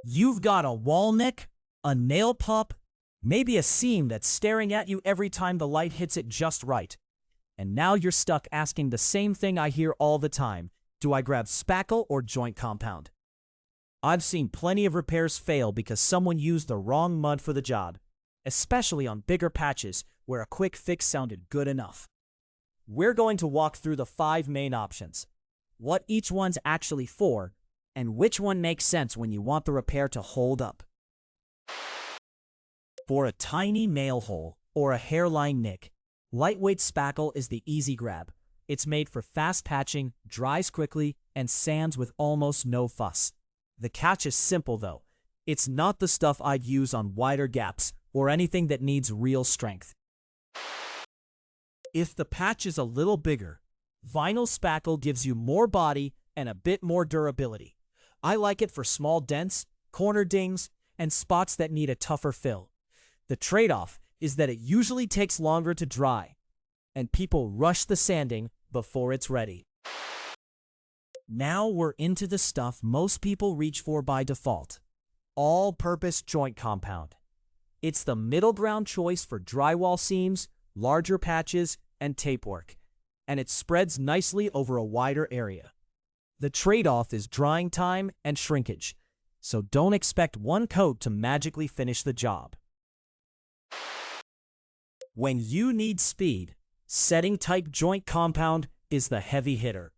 You've got a wall nick, a nail pop, maybe a seam that's staring at you every time the light hits it just right. And now you're stuck asking the same thing I hear all the time. Do I grab spackle or joint compound? I've seen plenty of repairs fail because someone used the wrong mud for the job, especially on bigger patches where a quick fix sounded good enough. We're going to walk through the 5 main options, what each one's actually for, and which one makes sense when you want the repair to hold up. For a tiny nail hole or a hairline nick, lightweight spackle is the easy grab. It's made for fast patching, dries quickly, and sands with almost no fuss. The catch is simple though. It's not the stuff I'd use on wider gaps or anything that needs real strength. If the patch is a little bigger, vinyl spackle gives you more body and a bit more durability. I like it for small dents, corner dings, and spots that need a tougher fill. The trade-off is that it usually takes longer to dry, and people rush the sanding before it's ready. Now we're into the stuff most people reach for by default, all-purpose joint compound. It's the middle ground choice for drywall seams, larger patches, and tapework, and it spreads nicely over a wider area. The trade-off is drying time and shrinkage, so don't expect one coat to magically finish the job. When you need speed, setting-type joint compound is the heavy hitter.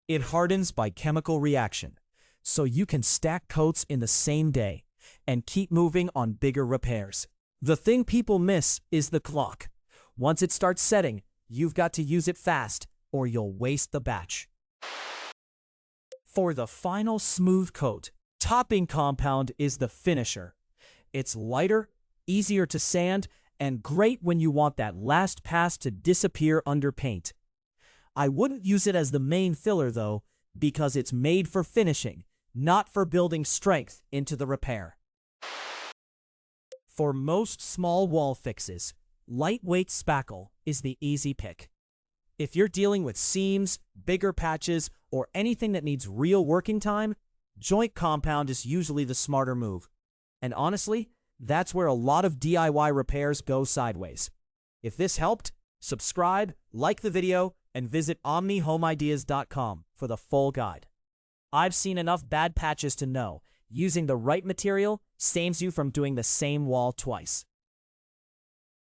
It hardens by chemical reaction, so you can stack coats in the same day and keep moving on bigger repairs. The thing people miss is the clock. Once it starts setting, you've got to use it fast or you'll waste the batch. For the final smooth coat, topping compound is the finisher. It's lighter, easier to sand, and great when you want that last pass to disappear under paint. I wouldn't use it as the main filler though, because it's made for finishing, not for building strength into the repair. For most small wall fixes, lightweight spackle is the easy pick. If you're dealing with seams, bigger patches, or anything that needs real working time, joint compound is usually the smarter move. And honestly, that's where a lot of DIY repairs go sideways. If this helped, subscribe, like the video, and visit omniHomeIdeas.com for the full guide. I've seen enough bad patches to know using the right material saves you from doing the same wall twice.